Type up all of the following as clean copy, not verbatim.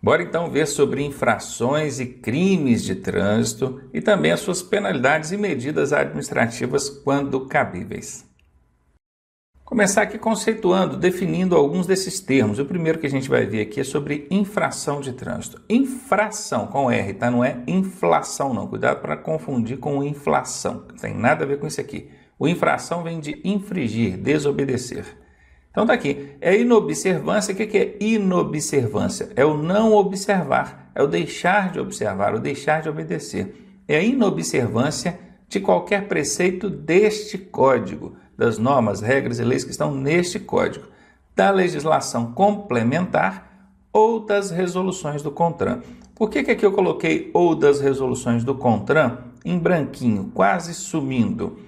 Bora então ver sobre infrações e crimes de trânsito e também as suas penalidades e medidas administrativas quando cabíveis. Começar aqui conceituando, definindo alguns desses termos. O primeiro que a gente vai ver aqui é sobre infração de trânsito. Infração com R, tá? Não é inflação não. Cuidado para confundir com inflação. Não tem nada a ver com isso aqui. O infração vem de infringir, desobedecer. Então tá aqui, é inobservância. O que é inobservância? É o não observar, é o deixar de observar, o deixar de obedecer. É a inobservância de qualquer preceito deste código, das normas, regras e leis que estão neste código, da legislação complementar ou das resoluções do CONTRAN. Por que aqui eu coloquei ou das resoluções do CONTRAN em branquinho, quase sumindo?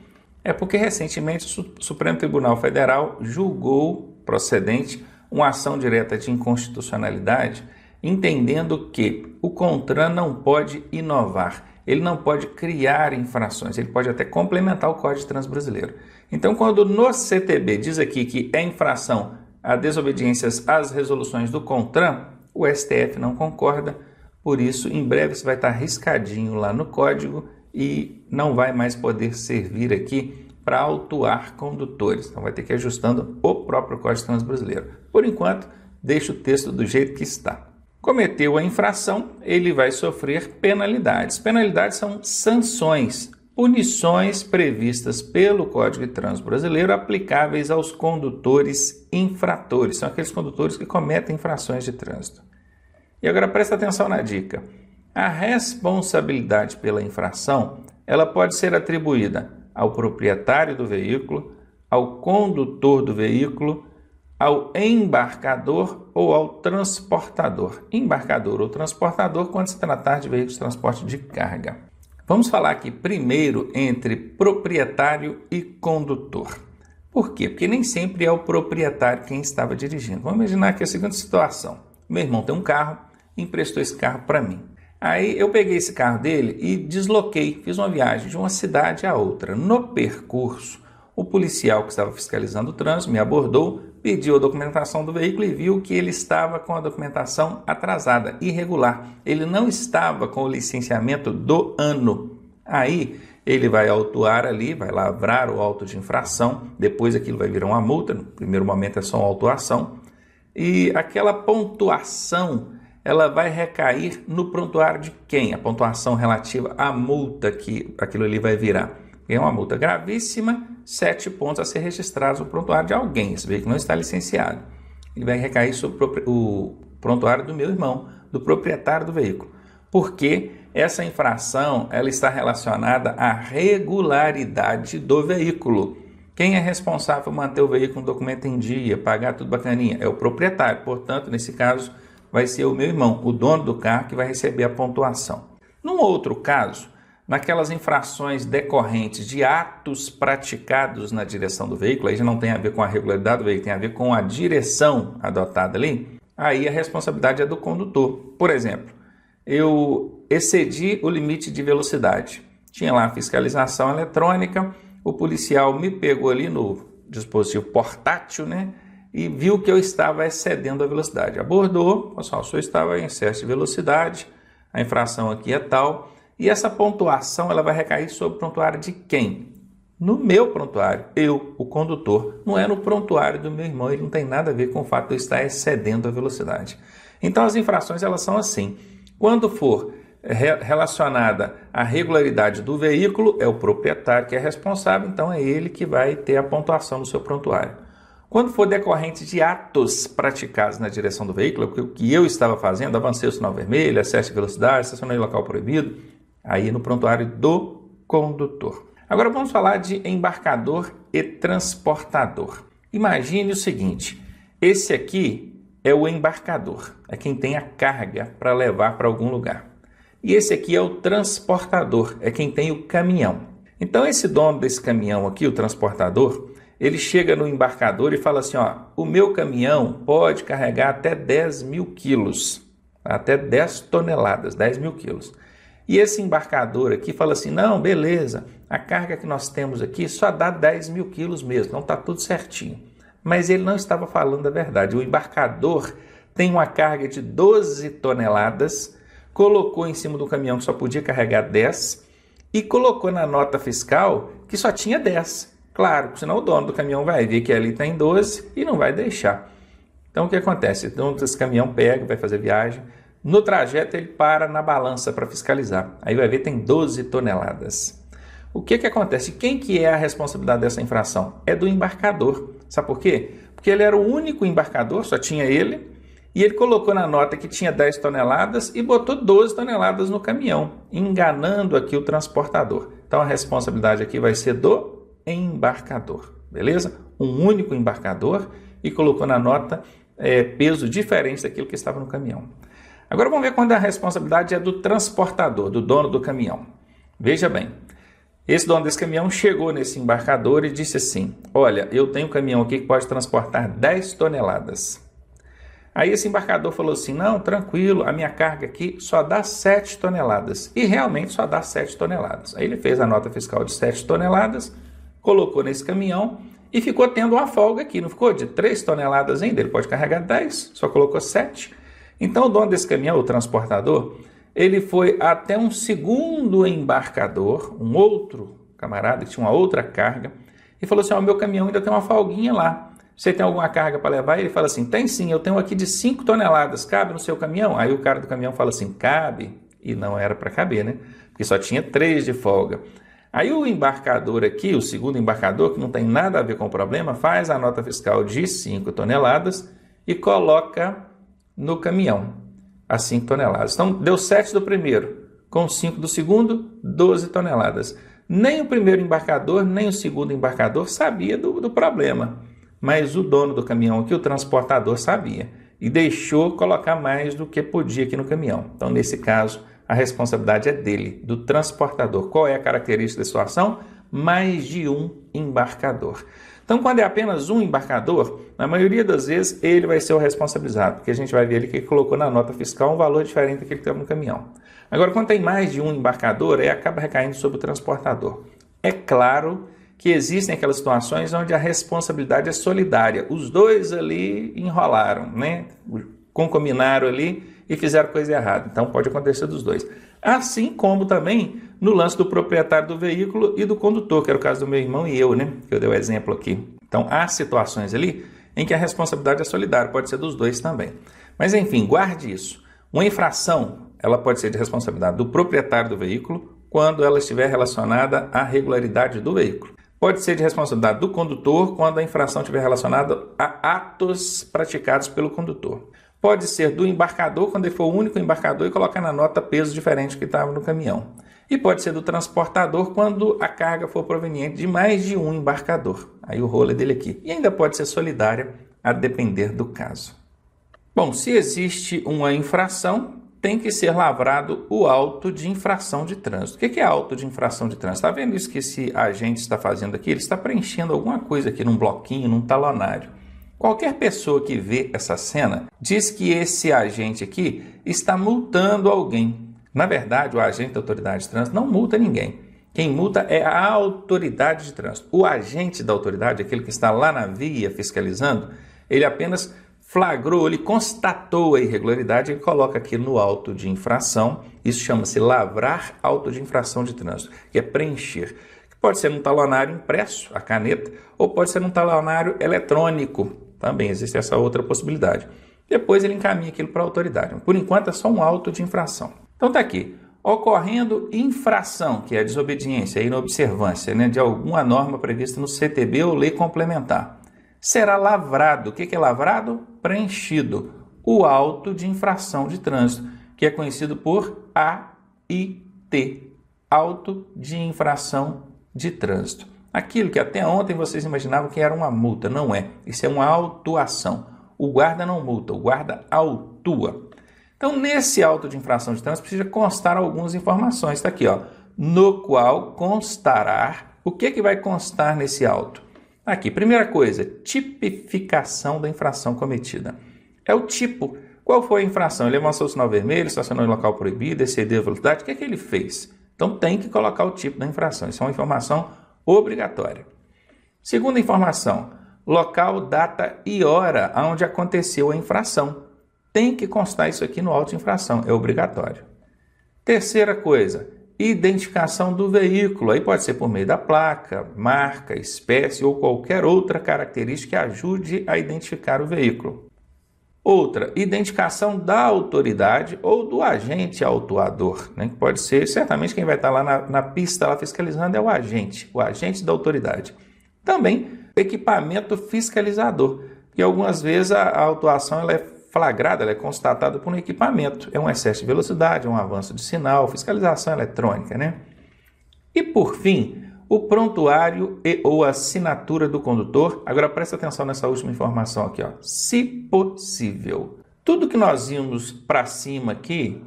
É porque recentemente o Supremo Tribunal Federal julgou procedente uma ação direta de inconstitucionalidade, entendendo que o CONTRAN não pode inovar, ele não pode criar infrações, ele pode até complementar o Código de Trânsito Brasileiro. Então, quando no CTB diz aqui que é infração a desobediências às resoluções do CONTRAN, o STF não concorda, por isso, em breve isso vai estar riscadinho lá no código e não vai mais poder servir aqui para autuar condutores. Então vai ter que ir ajustando o próprio Código de Trânsito Brasileiro. Por enquanto, deixa o texto do jeito que está. Cometeu a infração, ele vai sofrer penalidades. Penalidades são sanções, punições previstas pelo Código de Trânsito Brasileiro aplicáveis aos condutores infratores. São aqueles condutores que cometem infrações de trânsito. E agora presta atenção na dica. A responsabilidade pela infração, ela pode ser atribuída ao proprietário do veículo, ao condutor do veículo, ao embarcador ou ao transportador. Embarcador ou transportador quando se tratar de veículos de transporte de carga. Vamos falar aqui primeiro entre proprietário e condutor. Por quê? Porque nem sempre é o proprietário quem estava dirigindo. Vamos imaginar aqui a seguinte situação. Meu irmão tem um carro, emprestou esse carro para mim. Aí eu peguei esse carro dele e desloquei, fiz uma viagem de uma cidade a outra. No percurso, o policial que estava fiscalizando o trânsito me abordou, pediu a documentação do veículo e viu que ele estava com a documentação atrasada, irregular. Ele não estava com o licenciamento do ano. Aí ele vai autuar ali, vai lavrar o auto de infração, depois aquilo vai virar uma multa, no primeiro momento é só uma autuação, e aquela pontuação ela vai recair no prontuário de quem? A pontuação relativa à multa que aquilo ali vai virar. É uma multa gravíssima, 7 pontos a ser registrados no prontuário de alguém. Esse veículo não está licenciado. Ele vai recair sobre o prontuário do meu irmão, do proprietário do veículo. Porque essa infração ela está relacionada à regularidade do veículo. Quem é responsável por manter o veículo no documento em dia, pagar tudo bacaninha? É o proprietário. Portanto, nesse caso, vai ser o meu irmão, o dono do carro, que vai receber a pontuação. Num outro caso, naquelas infrações decorrentes de atos praticados na direção do veículo, aí já não tem a ver com a regularidade do veículo, tem a ver com a direção adotada ali, aí a responsabilidade é do condutor. Por exemplo, eu excedi o limite de velocidade. Tinha lá a fiscalização eletrônica, o policial me pegou ali no dispositivo portátil, né? E viu que eu estava excedendo a velocidade. Abordou, o senhor estava em excesso de velocidade, a infração aqui é tal, e essa pontuação ela vai recair sobre o prontuário de quem? No meu prontuário, eu, o condutor, não é no prontuário do meu irmão, ele não tem nada a ver com o fato de eu estar excedendo a velocidade. Então as infrações elas são assim, quando for relacionada à regularidade do veículo, é o proprietário que é responsável, então é ele que vai ter a pontuação no seu prontuário. Quando for decorrente de atos praticados na direção do veículo, o que eu estava fazendo, avancei o sinal vermelho, excesso de velocidade, estacionei em local proibido, aí no prontuário do condutor. Agora vamos falar de embarcador e transportador. Imagine o seguinte, esse aqui é o embarcador, é quem tem a carga para levar para algum lugar. E esse aqui é o transportador, é quem tem o caminhão. Então esse dono desse caminhão aqui, o transportador, ele chega no embarcador e fala assim, ó, o meu caminhão pode carregar até 10 mil quilos, até 10 toneladas, 10 mil quilos. E esse embarcador aqui fala assim, não, beleza, a carga que nós temos aqui só dá 10 mil quilos mesmo, não está tudo certinho. Mas ele não estava falando a verdade, o embarcador tem uma carga de 12 toneladas, colocou em cima do caminhão que só podia carregar 10 e colocou na nota fiscal que só tinha 10. Claro, senão o dono do caminhão vai ver que ali tem 12 e não vai deixar. Então o que acontece? Então esse caminhão pega, vai fazer viagem, no trajeto ele para na balança para fiscalizar. Aí vai ver que tem 12 toneladas. O que acontece? Quem que é a responsabilidade dessa infração? É do embarcador. Sabe por quê? Porque ele era o único embarcador, só tinha ele, e ele colocou na nota que tinha 10 toneladas e botou 12 toneladas no caminhão, enganando aqui o transportador. Então a responsabilidade aqui vai ser do embarcador, beleza? Um único embarcador e colocou na nota peso diferente daquilo que estava no caminhão. Agora vamos ver quando a responsabilidade é do transportador, do dono do caminhão. Veja bem, esse dono desse caminhão chegou nesse embarcador e disse assim: olha, eu tenho um caminhão aqui que pode transportar 10 toneladas. Aí esse embarcador falou assim: não, tranquilo, a minha carga aqui só dá 7 toneladas. E realmente só dá 7 toneladas. Aí ele fez a nota fiscal de 7 toneladas, colocou nesse caminhão e ficou tendo uma folga aqui. Não ficou de 3 toneladas ainda? Ele pode carregar 10, só colocou 7. Então o dono desse caminhão, o transportador, ele foi até um segundo embarcador, um outro camarada que tinha uma outra carga, e falou assim: ó, meu caminhão ainda tem uma folguinha lá. Você tem alguma carga para levar? E ele fala assim: tem sim, eu tenho aqui de 5 toneladas, cabe no seu caminhão? Aí o cara do caminhão fala assim: cabe. E não era para caber, né? Porque só tinha 3 de folga. Aí o embarcador aqui, o segundo embarcador, que não tem nada a ver com o problema, faz a nota fiscal de 5 toneladas e coloca no caminhão as 5 toneladas. Então deu 7 do primeiro, com 5 do segundo, 12 toneladas. Nem o primeiro embarcador, nem o segundo embarcador sabia do problema. Mas o dono do caminhão aqui, o transportador, sabia e deixou colocar mais do que podia aqui no caminhão. Então, nesse caso, a responsabilidade é dele, do transportador. Qual é a característica da situação? Mais de um embarcador. Então, quando é apenas um embarcador, na maioria das vezes, ele vai ser o responsabilizado, porque a gente vai ver ali que ele colocou na nota fiscal um valor diferente daquele que estava no caminhão. Agora, quando tem mais de um embarcador, aí acaba recaindo sobre o transportador. É claro que existem aquelas situações onde a responsabilidade é solidária. Os dois ali enrolaram, né? Concominaram ali e fizeram coisa errada. Então pode acontecer dos dois. Assim como também no lance do proprietário do veículo e do condutor, que era o caso do meu irmão e eu, né? Que eu dei o exemplo aqui. Então há situações ali em que a responsabilidade é solidária, pode ser dos dois também. Mas enfim, guarde isso. Uma infração, ela pode ser de responsabilidade do proprietário do veículo quando ela estiver relacionada à regularidade do veículo. Pode ser de responsabilidade do condutor quando a infração estiver relacionada a atos praticados pelo condutor. Pode ser do embarcador quando ele for o único embarcador e colocar na nota peso diferente que estava no caminhão. E pode ser do transportador quando a carga for proveniente de mais de um embarcador. Aí o rolo é dele aqui. E ainda pode ser solidária, a depender do caso. Bom, se existe uma infração, tem que ser lavrado o auto de infração de trânsito. O que é auto de infração de trânsito? Está vendo isso que esse agente está fazendo aqui? Ele está preenchendo alguma coisa aqui num bloquinho, num talonário. Qualquer pessoa que vê essa cena diz que esse agente aqui está multando alguém. Na verdade, o agente da autoridade de trânsito não multa ninguém. Quem multa é a autoridade de trânsito. O agente da autoridade, aquele que está lá na via fiscalizando, ele apenas flagrou, ele constatou a irregularidade e coloca aquilo no auto de infração. Isso chama-se lavrar auto de infração de trânsito, que é preencher. Pode ser num talonário impresso, a caneta, ou pode ser num talonário eletrônico. Também existe essa outra possibilidade. Depois ele encaminha aquilo para a autoridade. Por enquanto é só um auto de infração. Então está aqui. Ocorrendo infração, que é a desobediência, a inobservância, né, de alguma norma prevista no CTB ou lei complementar, será lavrado. O que é lavrado? Preenchido. O auto de infração de trânsito, que é conhecido por AIT, auto de infração de trânsito. Aquilo que até ontem vocês imaginavam que era uma multa, não é. Isso é uma autuação. O guarda não multa, o guarda autua. Então, nesse auto de infração de trânsito, precisa constar algumas informações. Está aqui, ó, no qual constará. O que vai constar nesse auto? Aqui, primeira coisa, tipificação da infração cometida. É o tipo. Qual foi a infração? Ele avançou o sinal vermelho, estacionou em local proibido, excedeu a velocidade. O que ele fez? Então, tem que colocar o tipo da infração. Isso é uma informação obrigatória. Segunda informação, local, data e hora onde aconteceu a infração. Tem que constar isso aqui no auto de infração, é obrigatório. Terceira coisa, identificação do veículo. Aí pode ser por meio da placa, marca, espécie ou qualquer outra característica que ajude a identificar o veículo. Outra, identificação da autoridade ou do agente autuador, né? Que pode ser, certamente quem vai estar lá na pista lá fiscalizando é o agente da autoridade. Também equipamento fiscalizador, que algumas vezes a autuação ela é flagrada, ela é constatada por um equipamento. É um excesso de velocidade, um avanço de sinal, fiscalização eletrônica, né? E por fim, o prontuário ou assinatura do condutor. Agora presta atenção nessa última informação aqui, ó. Se possível. Tudo que nós vimos para cima aqui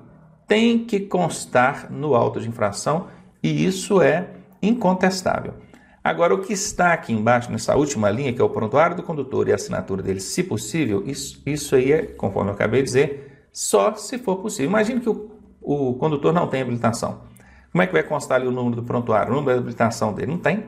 tem que constar no auto de infração e isso é incontestável. Agora, o que está aqui embaixo, nessa última linha, que é o prontuário do condutor e a assinatura dele, se possível, isso aí é, conforme eu acabei de dizer, só se for possível. Imagine que o condutor não tem habilitação. Como é que vai constar ali o número do prontuário, o número da habilitação dele? Não tem.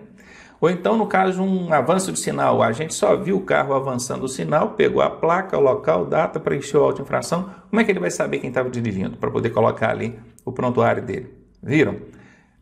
Ou então, no caso de um avanço de sinal, a gente só viu o carro avançando o sinal, pegou a placa, o local, data, preencheu a auto de infração. Como é que ele vai saber quem estava dirigindo para poder colocar ali o prontuário dele? Viram?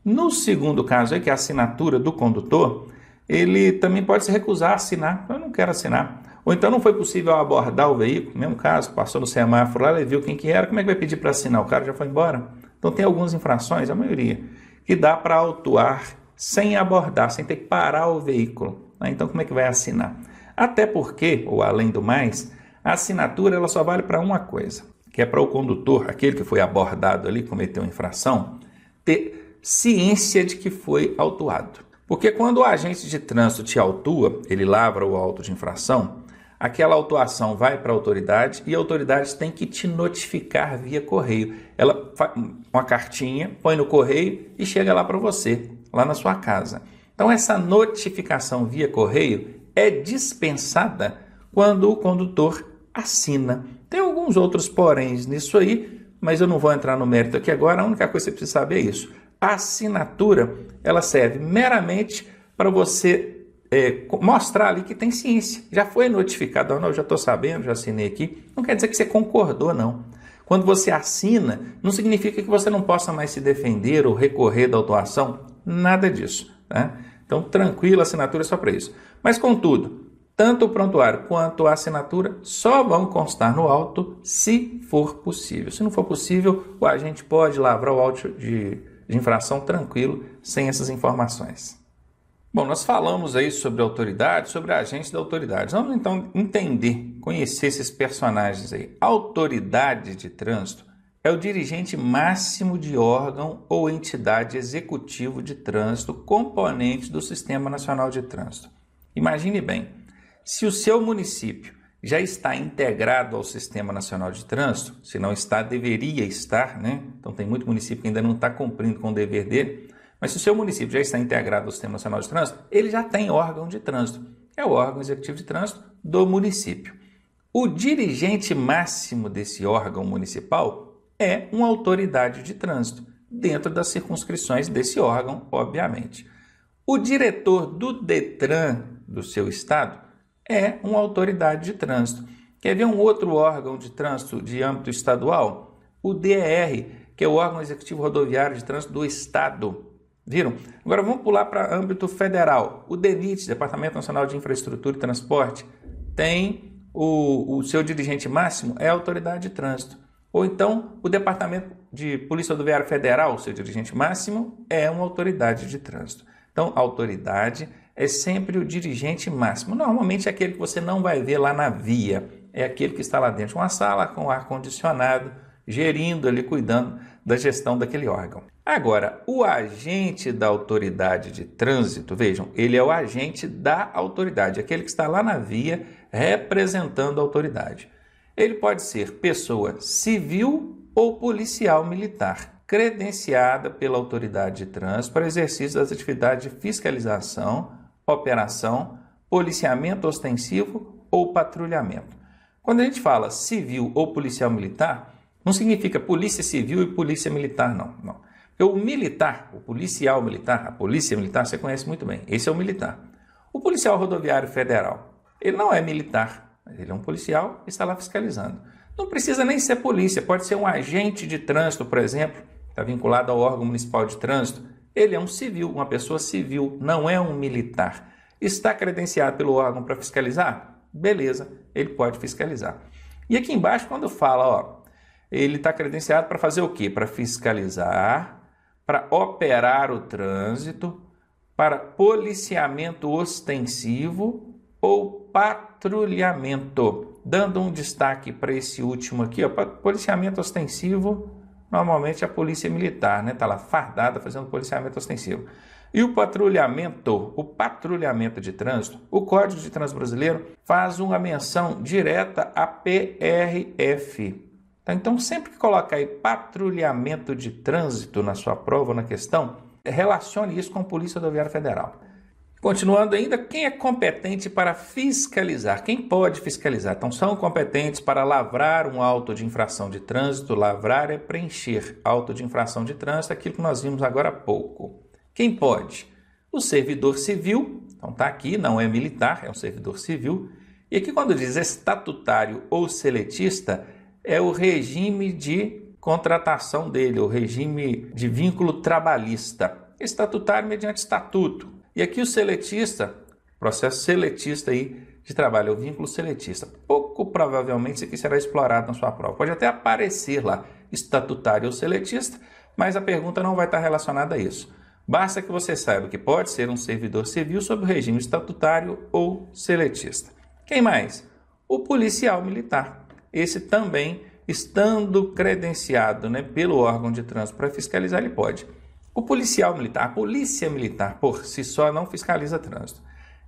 No segundo caso, que é a assinatura do condutor, ele também pode se recusar a assinar. Eu não quero assinar. Ou então não foi possível abordar o veículo, mesmo caso, passou no semáforo lá, ele viu quem que era, como é que vai pedir para assinar? O cara já foi embora. Então tem algumas infrações, a maioria, que dá para autuar sem abordar, sem ter que parar o veículo. Então como é que vai assinar? Até porque, ou além do mais, a assinatura ela só vale para uma coisa, que é para o condutor, aquele que foi abordado ali, cometeu infração, ter ciência de que foi autuado. Porque quando o agente de trânsito te autua, ele lavra o auto de infração, aquela autuação vai para a autoridade e a autoridade tem que te notificar via correio. Ela faz uma cartinha, põe no correio e chega lá para você, lá na sua casa. Então essa notificação via correio é dispensada quando o condutor assina. Tem alguns outros poréns nisso aí, mas eu não vou entrar no mérito aqui agora. A única coisa que você precisa saber é isso. A assinatura, ela serve meramente para você mostrar ali que tem ciência. Já foi notificado, não, eu já estou sabendo, já assinei aqui. Não quer dizer que você concordou, não. Quando você assina, não significa que você não possa mais se defender ou recorrer da autuação. Nada disso. Tá? Então, tranquilo, a assinatura é só para isso. Mas, contudo, tanto o prontuário quanto a assinatura só vão constar no auto se for possível. Se não for possível, o agente pode lavrar o auto de infração tranquilo, sem essas informações. Bom, nós falamos aí sobre autoridade, sobre agente da autoridade. Vamos então entender, conhecer esses personagens aí. Autoridade de trânsito é o dirigente máximo de órgão ou entidade executivo de trânsito componente do Sistema Nacional de Trânsito. Imagine bem, se o seu município já está integrado ao Sistema Nacional de Trânsito, se não está, deveria estar, né? Então tem muito município que ainda não está cumprindo com o dever dele, mas se o seu município já está integrado ao Sistema Nacional de Trânsito, ele já tem órgão de trânsito, é o órgão executivo de trânsito do município. O dirigente máximo desse órgão municipal é uma autoridade de trânsito, dentro das circunscrições desse órgão, obviamente. O diretor do DETRAN do seu estado é uma autoridade de trânsito. Quer ver um outro órgão de trânsito de âmbito estadual? O DER, que é o órgão executivo rodoviário de trânsito do estado. Viram? Agora vamos pular para âmbito federal. O DENIT, Departamento Nacional de Infraestrutura e Transporte, tem o seu dirigente máximo é a autoridade de trânsito. Ou então o Departamento de Polícia Rodoviária Federal, seu dirigente máximo, é uma autoridade de trânsito. Então, autoridade é sempre o dirigente máximo. Normalmente é aquele que você não vai ver lá na via. É aquele que está lá dentro de uma sala com ar-condicionado, gerindo ali, cuidando da gestão daquele órgão. Agora, o agente da autoridade de trânsito, vejam, ele é o agente da autoridade, aquele que está lá na via representando a autoridade. Ele pode ser pessoa civil ou policial militar, credenciada pela autoridade de trânsito para exercício das atividades de fiscalização, operação, policiamento ostensivo ou patrulhamento. Quando a gente fala civil ou policial militar, não significa polícia civil e polícia militar, não. Porque o militar, o policial militar, a polícia militar, você conhece muito bem. Esse é o militar. O policial rodoviário federal, ele não é militar, ele é um policial e está lá fiscalizando. Não precisa nem ser polícia, pode ser um agente de trânsito, por exemplo, está vinculado ao órgão municipal de trânsito. Ele é um civil, uma pessoa civil, não é um militar. Está credenciado pelo órgão para fiscalizar? Beleza, ele pode fiscalizar. E aqui embaixo, quando fala, ó, ele está credenciado para fazer o quê? Para fiscalizar, para operar o trânsito, para policiamento ostensivo ou patrulhamento. Dando um destaque para esse último aqui, ó, policiamento ostensivo, normalmente a polícia militar, né? Está lá fardada fazendo policiamento ostensivo. E o patrulhamento de trânsito, o Código de Trânsito Brasileiro faz uma menção direta à PRF. Então, sempre que colocar aí patrulhamento de trânsito na sua prova ou na questão, relacione isso com a Polícia Rodoviária Federal. Continuando ainda, quem é competente para fiscalizar? Quem pode fiscalizar? Então, são competentes para lavrar um auto de infração de trânsito. Lavrar é preencher. Auto de infração de trânsito, aquilo que nós vimos agora há pouco. Quem pode? O servidor civil. Então, está aqui, não é militar, é um servidor civil. E aqui, quando diz estatutário ou seletista, é o regime de contratação dele, o regime de vínculo trabalhista. Estatutário mediante estatuto. E aqui o seletista, processo seletista aí de trabalho, é o vínculo seletista. Pouco provavelmente isso aqui será explorado na sua prova. Pode até aparecer lá estatutário ou seletista, mas a pergunta não vai estar relacionada a isso. Basta que você saiba que pode ser um servidor civil sob o regime estatutário ou seletista. Quem mais? O policial militar. Esse também, estando credenciado, né, pelo órgão de trânsito para fiscalizar, ele pode. O policial militar, a polícia militar, por si só, não fiscaliza trânsito.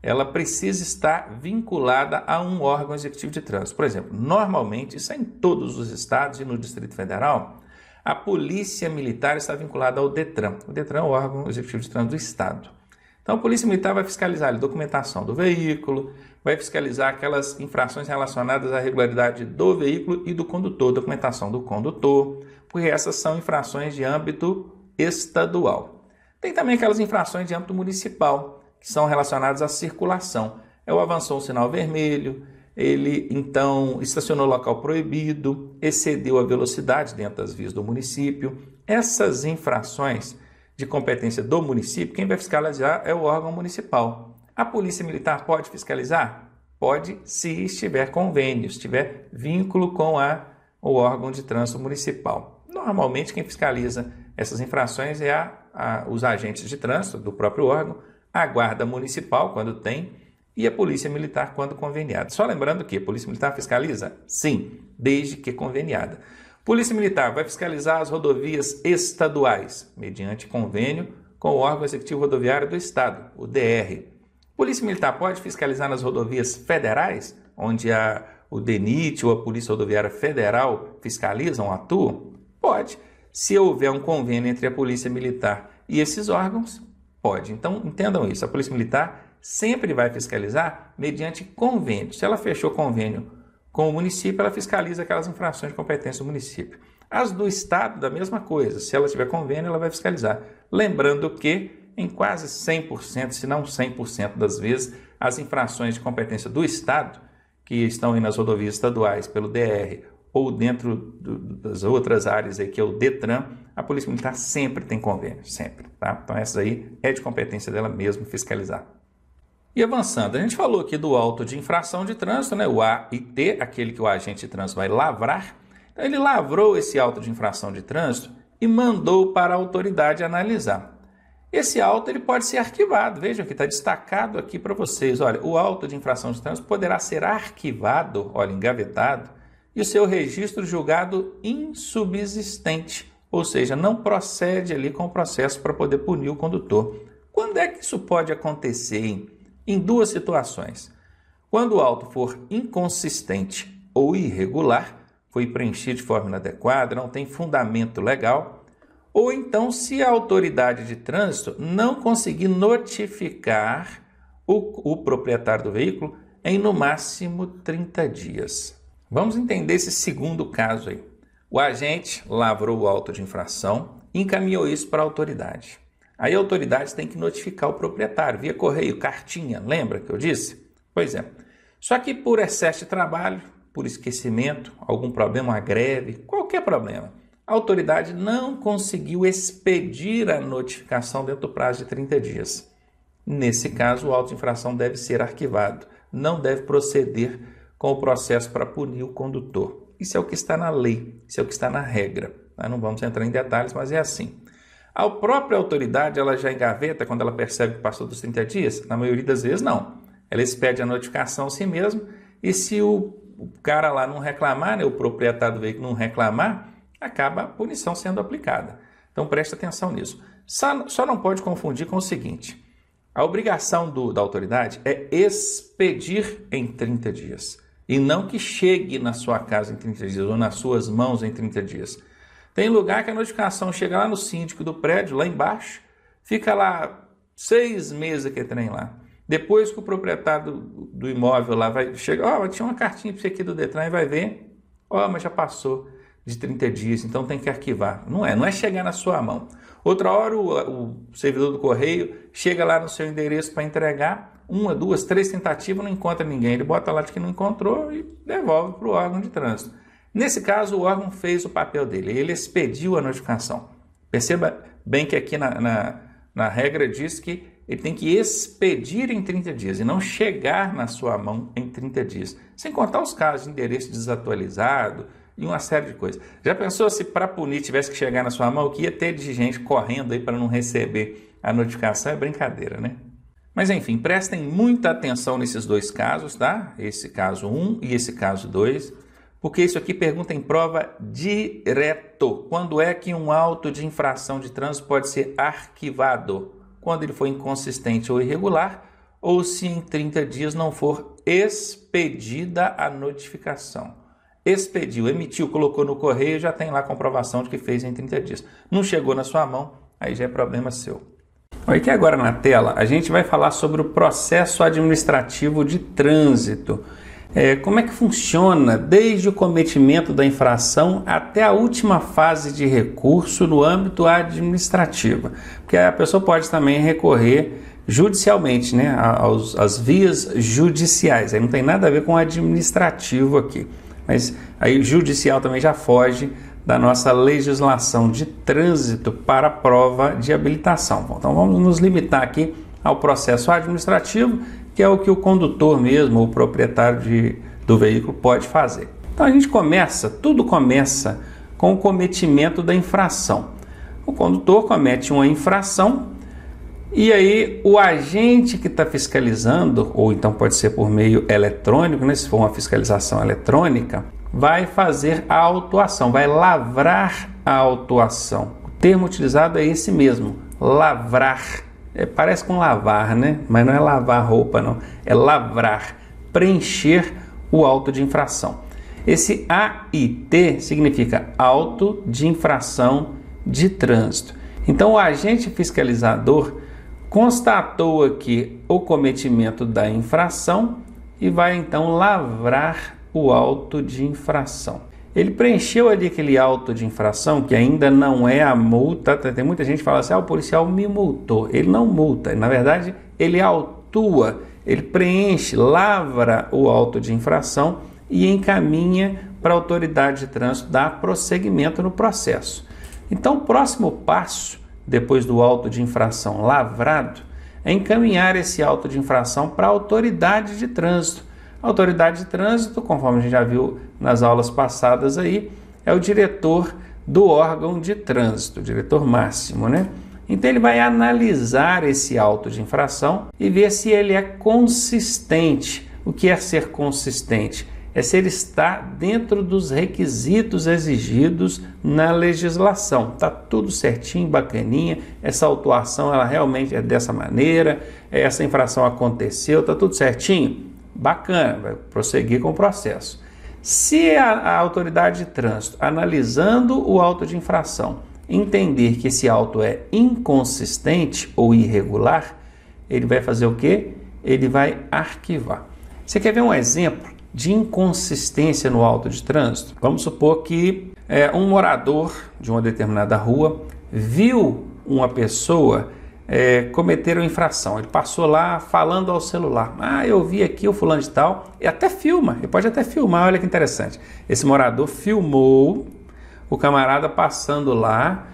Ela precisa estar vinculada a um órgão executivo de trânsito. Por exemplo, normalmente, isso é em todos os estados e no Distrito Federal, a polícia militar está vinculada ao DETRAN. O DETRAN é o órgão executivo de trânsito do estado. Então, a polícia militar vai fiscalizar a documentação do veículo, vai fiscalizar aquelas infrações relacionadas à regularidade do veículo e do condutor, documentação do condutor, porque essas são infrações de âmbito estadual. Tem também aquelas infrações de âmbito municipal, que são relacionadas à circulação. Avançou um sinal vermelho, ele então estacionou no local proibido, excedeu a velocidade dentro das vias do município. Essas infrações de competência do município, quem vai fiscalizar é o órgão municipal. A polícia militar pode fiscalizar? Pode, se estiver convênio, se tiver vínculo com o órgão de trânsito municipal. Normalmente quem fiscaliza essas infrações é os agentes de trânsito do próprio órgão, a guarda municipal, quando tem, e a polícia militar, quando conveniada. Só lembrando que a polícia militar fiscaliza? Sim, desde que conveniada. Polícia militar vai fiscalizar as rodovias estaduais, mediante convênio com o órgão executivo rodoviário do estado, o DR. Polícia militar pode fiscalizar nas rodovias federais, onde o DENIT ou a Polícia Rodoviária Federal fiscalizam, atuam? Pode. Se houver um convênio entre a Polícia Militar e esses órgãos, pode. Então, entendam isso. A Polícia Militar sempre vai fiscalizar mediante convênio. Se ela fechou convênio com o município, ela fiscaliza aquelas infrações de competência do município. As do Estado, da mesma coisa. Se ela tiver convênio, ela vai fiscalizar. Lembrando que, em quase 100%, se não 100% das vezes, as infrações de competência do Estado, que estão aí nas rodovias estaduais pelo DR ou dentro das outras áreas aí, que é o DETRAN, a Polícia Militar sempre tem convênio, sempre. Tá? Então, essa aí é de competência dela mesmo fiscalizar. E avançando, a gente falou aqui do auto de infração de trânsito, né? O AIT, aquele que o agente de trânsito vai lavrar. Então, ele lavrou esse auto de infração de trânsito e mandou para a autoridade analisar. Esse auto ele pode ser arquivado. Vejam que está destacado aqui para vocês. Olha, o auto de infração de trânsito poderá ser arquivado, olha, engavetado, e o seu registro julgado insubsistente, ou seja, não procede ali com o processo para poder punir o condutor. Quando é que isso pode acontecer, hein? Em duas situações. Quando o auto for inconsistente ou irregular, foi preenchido de forma inadequada, não tem fundamento legal, ou então se a autoridade de trânsito não conseguir notificar o proprietário do veículo em no máximo 30 dias. Vamos entender esse segundo caso aí. O agente lavrou o auto de infração e encaminhou isso para a autoridade. Aí a autoridade tem que notificar o proprietário via correio, cartinha, lembra que eu disse? Pois é. Só que por excesso de trabalho, por esquecimento, algum problema, uma greve, qualquer problema, a autoridade não conseguiu expedir a notificação dentro do prazo de 30 dias. Nesse caso, o auto de infração deve ser arquivado, não deve proceder com o processo para punir o condutor. Isso é o que está na lei, isso é o que está na regra. Não vamos entrar em detalhes, mas é assim. A própria autoridade, ela já engaveta quando ela percebe que passou dos 30 dias? Na maioria das vezes, não. Ela expede a notificação a si mesmo e se o cara lá não reclamar, o proprietário do veículo não reclamar, acaba a punição sendo aplicada. Então, preste atenção nisso. Só não pode confundir com o seguinte. A obrigação da autoridade é expedir em 30 dias. E não que chegue na sua casa em 30 dias ou nas suas mãos em 30 dias. Tem lugar que a notificação chega lá no síndico do prédio, lá embaixo, fica lá 6 meses aquele trem lá. Depois que o proprietário do imóvel lá vai chegar, tinha uma cartinha para você aqui do Detran e vai ver, mas já passou de 30 dias, então tem que arquivar. Não é chegar na sua mão. Outra hora o servidor do correio chega lá no seu endereço para entregar, 1, 2, 3 tentativas, não encontra ninguém. Ele bota lá de que não encontrou e devolve para o órgão de trânsito. Nesse caso, o órgão fez o papel dele, ele expediu a notificação. Perceba bem que aqui na regra diz que ele tem que expedir em 30 dias e não chegar na sua mão em 30 dias. Sem contar os casos de endereço desatualizado e uma série de coisas. Já pensou se para punir tivesse que chegar na sua mão, o que ia ter de gente correndo aí para não receber a notificação? É brincadeira, né? Mas enfim, prestem muita atenção nesses dois casos, tá? Esse caso 1 e esse caso 2, porque isso aqui pergunta em prova direto. Quando é que um auto de infração de trânsito pode ser arquivado? Quando ele for inconsistente ou irregular, ou se em 30 dias não for expedida a notificação. Expediu, emitiu, colocou no correio, já tem lá a comprovação de que fez em 30 dias. Não chegou na sua mão, aí já é problema seu. Aqui agora na tela, a gente vai falar sobre o processo administrativo de trânsito. Como é que funciona desde o cometimento da infração até a última fase de recurso no âmbito administrativo. Porque a pessoa pode também recorrer judicialmente, né, às vias judiciais. Aí não tem nada a ver com o administrativo aqui. Mas aí o judicial também já foge da nossa legislação de trânsito para a prova de habilitação. Bom, então vamos nos limitar aqui ao processo administrativo, que é o que o condutor mesmo, o proprietário do veículo pode fazer. Então a gente tudo começa com o cometimento da infração. O condutor comete uma infração e aí o agente que está fiscalizando, ou então pode ser por meio eletrônico, né, se for uma fiscalização eletrônica, vai fazer a autuação, vai lavrar a autuação. O termo utilizado é esse mesmo, lavrar. Parece com lavar, né? Mas não é lavar roupa, não. É lavrar, preencher o auto de infração. Esse AIT significa auto de infração de trânsito. Então, o agente fiscalizador constatou aqui o cometimento da infração e vai então lavrar o auto de infração. Ele preencheu ali aquele auto de infração, que ainda não é a multa. Tem muita gente que fala assim, o policial me multou. Ele não multa, na verdade ele autua, ele preenche, lavra o auto de infração e encaminha para a autoridade de trânsito dar prosseguimento no processo. Então o próximo passo, depois do auto de infração lavrado, é encaminhar esse auto de infração para a autoridade de trânsito. A autoridade de trânsito, conforme a gente já viu nas aulas passadas aí, é o diretor do órgão de trânsito, o diretor máximo, né? Então ele vai analisar esse auto de infração e ver se ele é consistente. O que é ser consistente? É se ele está dentro dos requisitos exigidos na legislação. Está tudo certinho, bacaninha, essa autuação ela realmente é dessa maneira, essa infração aconteceu, está tudo certinho? Bacana, vai prosseguir com o processo. Se a autoridade de trânsito, analisando o auto de infração, entender que esse auto é inconsistente ou irregular, ele vai fazer o quê? Ele vai arquivar. Você quer ver um exemplo de inconsistência no auto de trânsito? Vamos supor que um morador de uma determinada rua viu uma pessoa cometeram infração. Ele passou lá falando ao celular. Eu vi aqui o fulano de tal. E até filma, ele pode até filmar, olha que interessante. Esse morador filmou o camarada passando lá,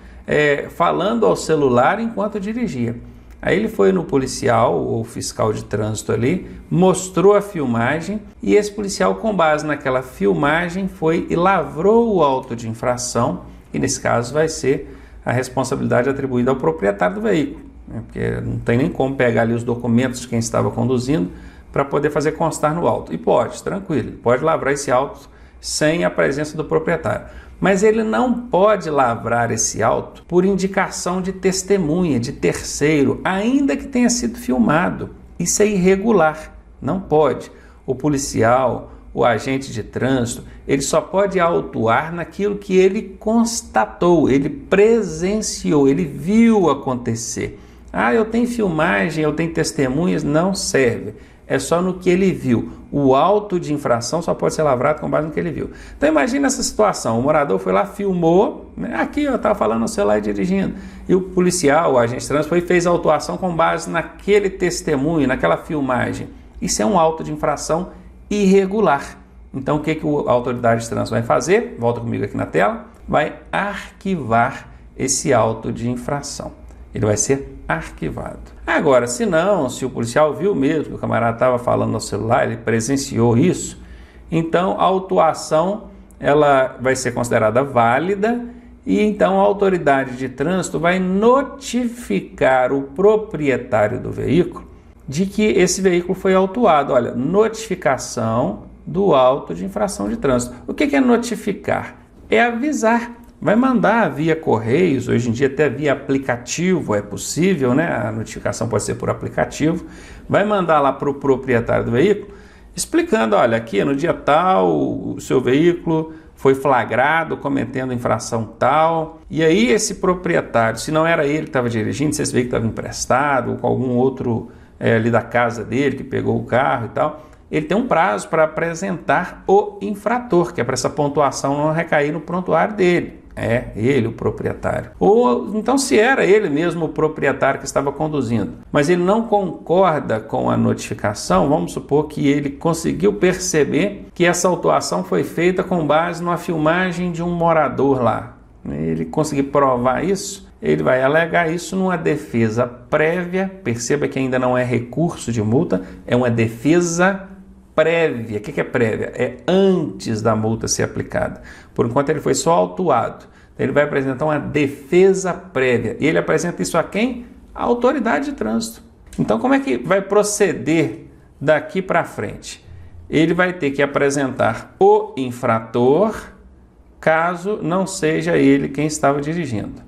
falando ao celular enquanto dirigia. Aí ele foi no policial, ou fiscal de trânsito ali, mostrou a filmagem e esse policial, com base naquela filmagem, foi e lavrou o auto de infração, e nesse caso vai ser a responsabilidade atribuída ao proprietário do veículo, né? Porque não tem nem como pegar ali os documentos de quem estava conduzindo para poder fazer constar no auto. E pode, tranquilo, pode lavrar esse auto sem a presença do proprietário. Mas ele não pode lavrar esse auto por indicação de testemunha, de terceiro, ainda que tenha sido filmado. Isso é irregular, não pode. O policial, o agente de trânsito, ele só pode autuar naquilo que ele constatou, ele presenciou, ele viu acontecer. Eu tenho filmagem, eu tenho testemunhas, não serve. É só no que ele viu. O auto de infração só pode ser lavrado com base no que ele viu. Então imagina essa situação, o morador foi lá, filmou, né? Aqui eu estava falando no celular e dirigindo, e o policial, o agente de trânsito, foi e fez a autuação com base naquele testemunho, naquela filmagem. Isso é um auto de infração irregular. Então o que a autoridade de trânsito vai fazer? Volta comigo aqui na tela. Vai arquivar esse auto de infração. Ele vai ser arquivado. Agora, se o policial viu mesmo que o camarada estava falando no celular, ele presenciou isso, então a autuação ela vai ser considerada válida e então a autoridade de trânsito vai notificar o proprietário do veículo de que esse veículo foi autuado. Olha, notificação do auto de infração de trânsito. O que é notificar? É avisar. Vai mandar via correios, hoje em dia até via aplicativo é possível, né? A notificação pode ser por aplicativo. Vai mandar lá para o proprietário do veículo, explicando, olha, aqui no dia tal, o seu veículo foi flagrado cometendo infração tal. E aí esse proprietário, se não era ele que estava dirigindo, se esse veículo estava emprestado, ou com algum outro ali da casa dele que pegou o carro e tal, ele tem um prazo para apresentar o infrator, que é para essa pontuação não recair no prontuário dele. É ele o proprietário. Ou então se era ele mesmo o proprietário que estava conduzindo, mas ele não concorda com a notificação, vamos supor que ele conseguiu perceber que essa autuação foi feita com base numa filmagem de um morador lá. Ele conseguir provar isso, ele vai alegar isso numa defesa prévia. Perceba que ainda não é recurso de multa, é uma defesa prévia. O que é prévia? É antes da multa ser aplicada. Por enquanto ele foi só autuado. Ele vai apresentar uma defesa prévia. E ele apresenta isso a quem? A autoridade de trânsito. Então como é que vai proceder daqui para frente? Ele vai ter que apresentar o infrator, caso não seja ele quem estava dirigindo.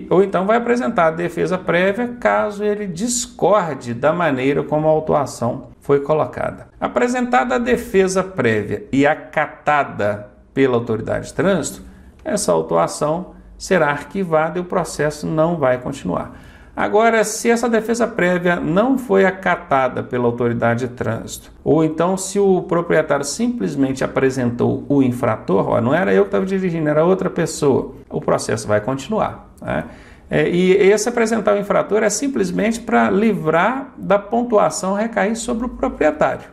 Ou então vai apresentar a defesa prévia, caso ele discorde da maneira como a autuação foi colocada. Apresentada a defesa prévia e acatada pela autoridade de trânsito, essa autuação será arquivada e o processo não vai continuar. Agora, se essa defesa prévia não foi acatada pela autoridade de trânsito, ou então se o proprietário simplesmente apresentou o infrator, não era eu que estava dirigindo, era outra pessoa, o processo vai continuar, né? E esse apresentar o infrator é simplesmente para livrar da pontuação recair sobre o proprietário.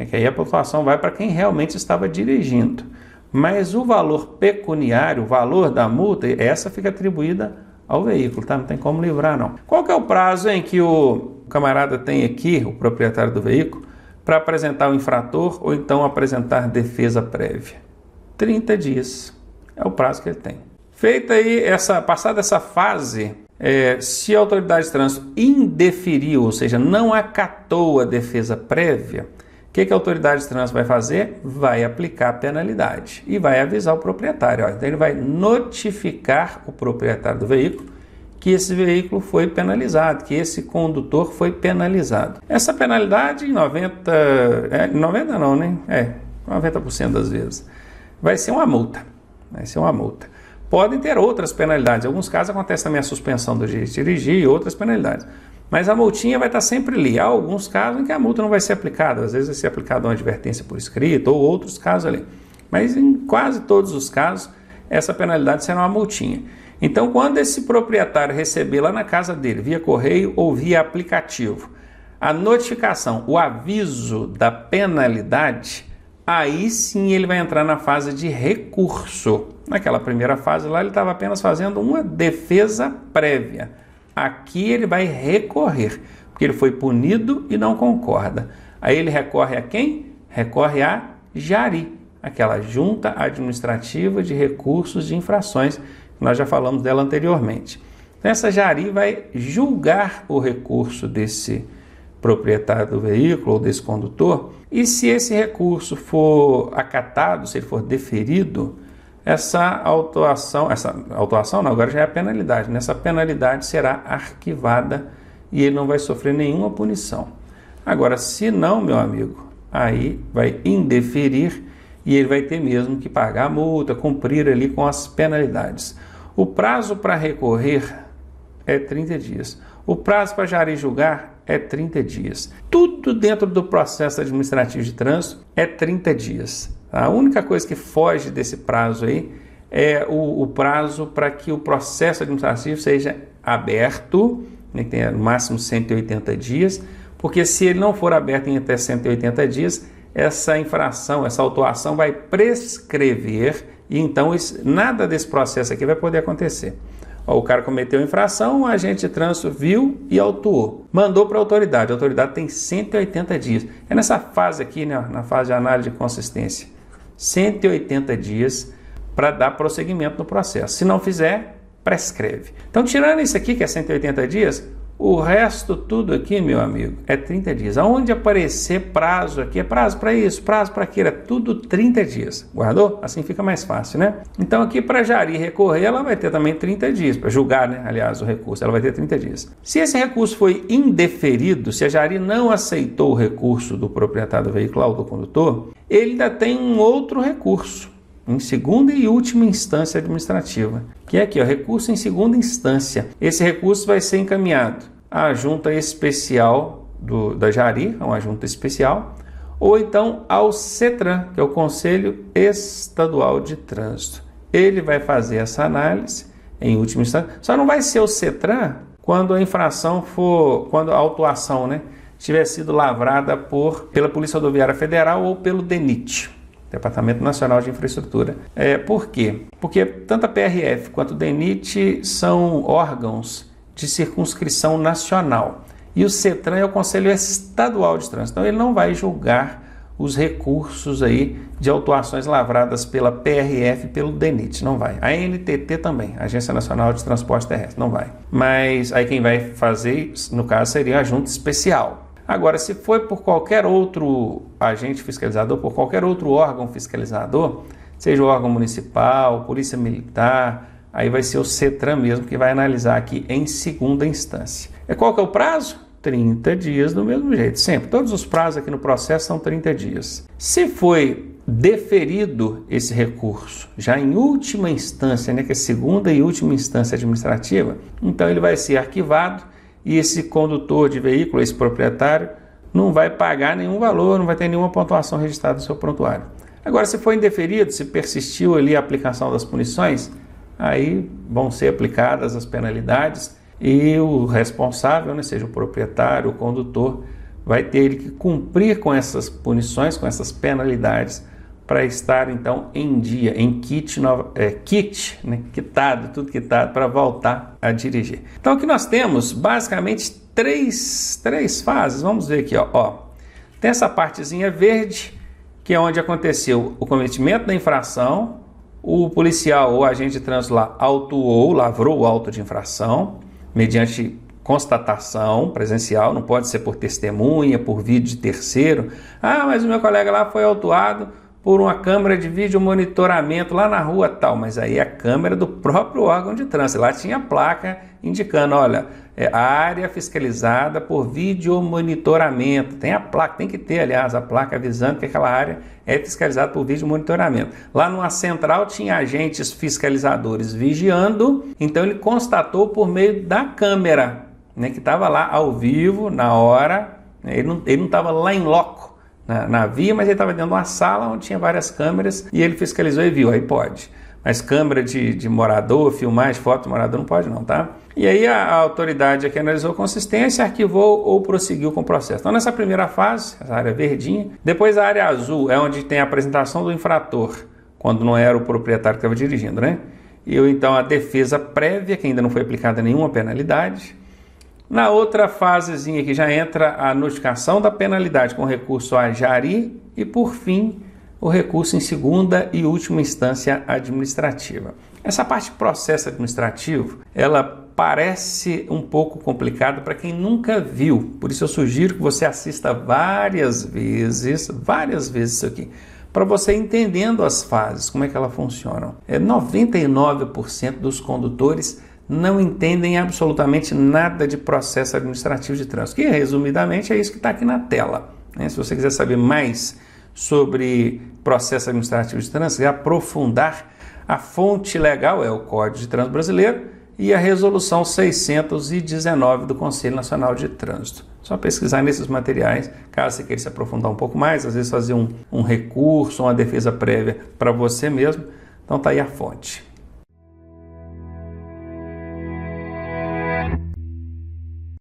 Que aí a pontuação vai para quem realmente estava dirigindo. Mas o valor pecuniário, o valor da multa, essa fica atribuída ao veículo, tá? Não tem como livrar, não. Qual que é o prazo em que o camarada tem aqui, o proprietário do veículo, para apresentar o infrator ou então apresentar defesa prévia? 30 dias é o prazo que ele tem. Feita aí passada essa fase, se a autoridade de trânsito indeferiu, ou seja, não acatou a defesa prévia, o que a autoridade de trânsito vai fazer? Vai aplicar a penalidade e vai avisar o proprietário. Então ele vai notificar o proprietário do veículo que esse veículo foi penalizado, que esse condutor foi penalizado. Essa penalidade, em 90% das vezes, vai ser uma multa. Podem ter outras penalidades. Em alguns casos acontece também a suspensão do direito de dirigir e outras penalidades. Mas a multinha vai estar sempre ali. Há alguns casos em que a multa não vai ser aplicada. Às vezes vai ser aplicada uma advertência por escrito ou outros casos ali. Mas em quase todos os casos, essa penalidade será uma multinha. Então, quando esse proprietário receber lá na casa dele, via correio ou via aplicativo, a notificação, o aviso da penalidade, aí sim ele vai entrar na fase de recurso. Naquela primeira fase lá ele estava apenas fazendo uma defesa prévia. Aqui ele vai recorrer, porque ele foi punido e não concorda. Aí ele recorre a quem? Recorre a JARI, aquela Junta Administrativa de Recursos de Infrações, que nós já falamos dela anteriormente. Então, essa JARI vai julgar o recurso desse proprietário do veículo ou desse condutor, e se esse recurso for acatado, se ele for deferido, essa autuação não, agora já é a penalidade, essa penalidade será arquivada e ele não vai sofrer nenhuma punição. Agora, se não, meu amigo, aí vai indeferir e ele vai ter mesmo que pagar a multa, cumprir ali com as penalidades. O prazo para recorrer é 30 dias. O prazo para JARI julgar é 30 dias. Tudo dentro do processo administrativo de trânsito é 30 dias. A única coisa que foge desse prazo aí é o prazo para que o processo administrativo seja aberto, né, que tenha no máximo 180 dias, porque se ele não for aberto em até 180 dias, essa infração, essa autuação vai prescrever e então nada desse processo aqui vai poder acontecer. O cara cometeu infração, o agente de trânsito viu e autuou. Mandou para a autoridade tem 180 dias. É nessa fase aqui, né, na fase de análise de consistência. 180 dias para dar prosseguimento no processo. Se não fizer, prescreve. Então, tirando isso aqui, que é 180 dias, o resto tudo aqui, meu amigo, é 30 dias. Aonde aparecer prazo aqui, é prazo para isso, prazo para aquilo, é tudo 30 dias. Guardou? Assim fica mais fácil, né? Então aqui para JARI recorrer, ela vai ter também 30 dias. Para julgar, né? Aliás, o recurso, ela vai ter 30 dias. Se esse recurso foi indeferido, se a JARI não aceitou o recurso do proprietário do veículo ou do condutor, ele ainda tem um outro recurso, em segunda e última instância administrativa, que é aqui, ó, recurso em segunda instância. Esse recurso vai ser encaminhado à junta especial da JARI, uma junta especial, ou então ao CETRAN, que é o Conselho Estadual de Trânsito. Ele vai fazer essa análise em última instância. Só não vai ser o CETRAN quando a infração for, quando a autuação, né, tiver sido lavrada pela Polícia Rodoviária Federal ou pelo DENIT, Departamento Nacional de Infraestrutura. Por quê? Porque tanto a PRF quanto o DENIT são órgãos de circunscrição nacional. E o CETRAN é o Conselho Estadual de Trânsito. Então ele não vai julgar os recursos aí de autuações lavradas pela PRF e pelo DENIT, não vai. A ANTT também, Agência Nacional de Transporte Terrestre, não vai. Mas aí quem vai fazer, no caso, seria a junta especial. Agora, se for por qualquer outro agente fiscalizador, por qualquer outro órgão fiscalizador, seja o órgão municipal, polícia militar, aí vai ser o CETRAN mesmo que vai analisar aqui em segunda instância. Qual que é o prazo? 30 dias do mesmo jeito, sempre. Todos os prazos aqui no processo são 30 dias. Se foi deferido esse recurso, já em última instância, né, que é segunda e última instância administrativa, então ele vai ser arquivado e esse condutor de veículo, esse proprietário, não vai pagar nenhum valor, não vai ter nenhuma pontuação registrada no seu prontuário. Agora, se for indeferido, se persistiu ali a aplicação das punições, aí vão ser aplicadas as penalidades e o responsável, né, seja o proprietário, o condutor, vai ter ele que cumprir com essas punições, com essas penalidades, para estar então em dia, em quitado, tudo quitado, para voltar a dirigir. Então aqui nós temos basicamente três fases. Vamos ver aqui, ó. Tem essa partezinha verde, que é onde aconteceu o cometimento da infração, o policial ou agente de trânsito lá autuou, lavrou o auto de infração, mediante constatação presencial, não pode ser por testemunha, por vídeo de terceiro. Ah, mas o meu colega lá foi autuado por uma câmera de vídeo monitoramento lá na rua tal, mas aí a câmera do próprio órgão de trânsito, lá tinha placa indicando, olha, a área fiscalizada por vídeo monitoramento, tem a placa, tem que ter, aliás, a placa avisando que aquela área é fiscalizada por vídeo monitoramento. Lá numa central tinha agentes fiscalizadores vigiando, então ele constatou por meio da câmera, né, que estava lá ao vivo, na hora, né, ele não estava lá em loco, na via, mas ele estava dentro de uma sala onde tinha várias câmeras e ele fiscalizou e viu, aí pode. Mas câmera de morador, filmar foto de morador não pode não, tá? E aí a autoridade aqui analisou consistência, arquivou ou prosseguiu com o processo. Então nessa primeira fase, essa área verdinha, depois a área azul é onde tem a apresentação do infrator, quando não era o proprietário que estava dirigindo, né? E então a defesa prévia, que ainda não foi aplicada nenhuma penalidade. Na outra fasezinha aqui já entra a notificação da penalidade com recurso a jari e, por fim, o recurso em segunda e última instância administrativa. Essa parte de processo administrativo, ela parece um pouco complicada para quem nunca viu. Por isso eu sugiro que você assista várias vezes isso aqui, para você entendendo as fases, como é que elas funcionam. 99% dos condutores não entendem absolutamente nada de processo administrativo de trânsito, que resumidamente é isso que está aqui na tela. Se você quiser saber mais sobre processo administrativo de trânsito e aprofundar, a fonte legal é o Código de Trânsito Brasileiro e a Resolução 619 do Conselho Nacional de Trânsito. Só pesquisar nesses materiais, caso você queira se aprofundar um pouco mais, às vezes fazer um recurso, uma defesa prévia para você mesmo. Então tá aí a fonte.